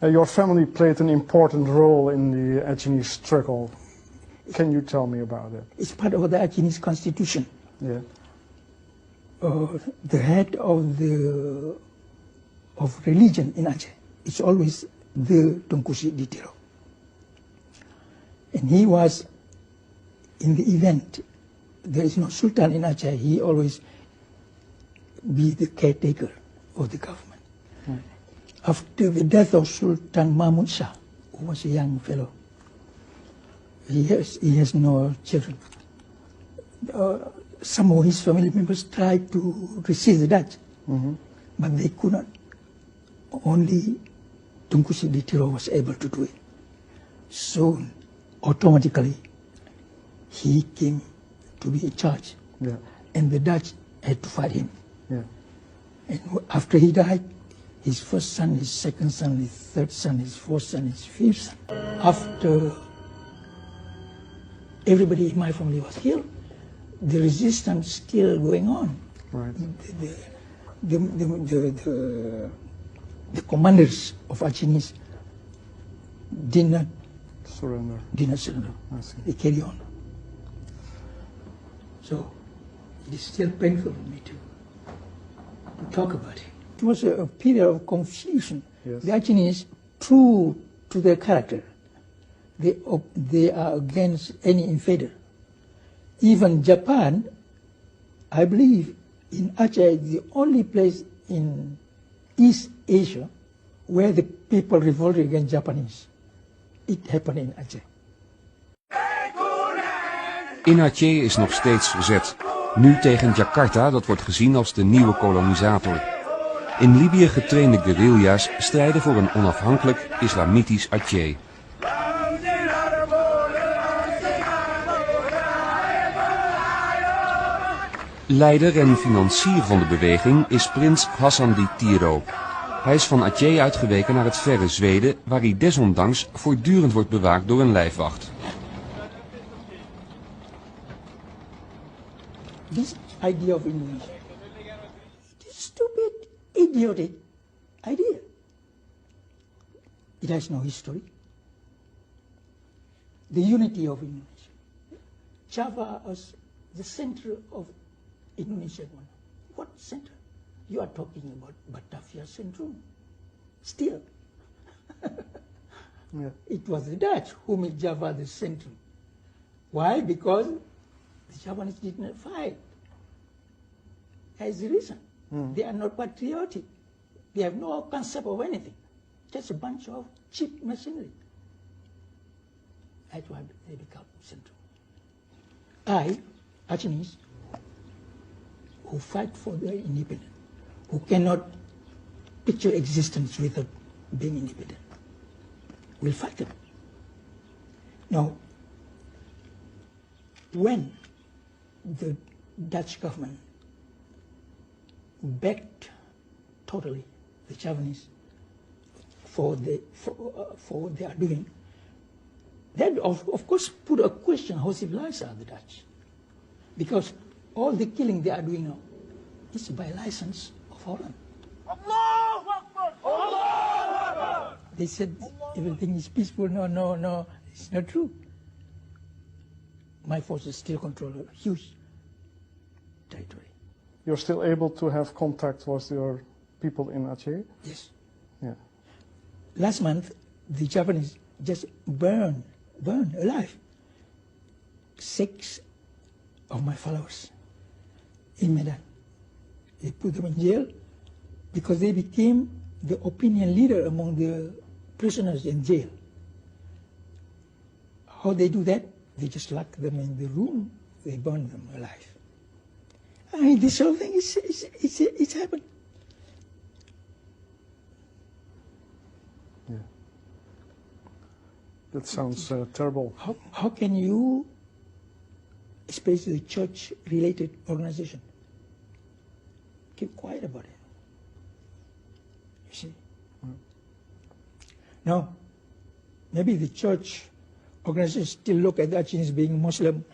Your family played an important role in the Aceh struggle. Can you tell me about it? It's part of the Aceh constitution. Yeah. The head of religion in Aceh is always the Tunku di Tiro. And he was in the event. There is no sultan in Aceh. He always be the caretaker of the government. After the death of Sultan Mahmud Shah, who was a young fellow, he has no children. Some of his family members tried to resist the Dutch, but they could not. Only Tunku di Tiro was able to do it. So automatically, he came to be in charge, and the Dutch had to fight him. Yeah. And after he died, his first son, his second son, his third son, his fourth son, his fifth son. After everybody in my family was killed, the resistance still going on. Right. The commanders of Aceh did not surrender. They carry on. So it is still painful for me to talk about it. It was a period of confusion. Yes. The Aceh, true to their character, they are against any invader. Even Japan, I believe, in Aceh, the only place in East Asia where the people revolted against Japanese. It happened in Aceh. In Aceh is nog steeds verzet. Nu tegen Jakarta, dat wordt gezien als de nieuwe kolonisator. In Libië getrainde guerrilla's strijden voor een onafhankelijk islamitisch Aceh. Leider en financier van de beweging is prins Hasan di Tiro. Hij is van Aceh uitgeweken naar het verre Zweden, waar hij desondanks voortdurend wordt bewaakt door een lijfwacht. This idea of Indonesia, this stupid, idiotic idea. It has no history. The unity of Indonesia. Java is the center of Indonesia. What center? You are talking about Batavia Syndrome. Still. Yeah. It was the Dutch who made Java the center. Why? Because the Japanese did not fight. As the reason. They are not patriotic. They have no concept of anything. Just a bunch of cheap machinery. That's why they become central. Aceh, who fight for their independence, who cannot picture existence without being independent, will fight them. Now, when the Dutch government backed totally the Japanese for what they are doing, that of course put a question how civilized are the Dutch, because all the killing they are doing now is by license of foreign. They said everything is peaceful. No, it's not true. My forces still control a huge territory. You're still able to have contact with your people in Aceh? Yes. Yeah. Last month, the Japanese just burned alive 6 of my followers in Medan. They put them in jail because they became the opinion leader among the prisoners in jail. How they do that? They just lock them in the room. They burn them alive. I mean, this whole thing it's happened. Yeah. That sounds terrible. How can you, especially the church-related organization, keep quiet about it? You see? Now, maybe the church organizations still look at the Aceh as being Muslim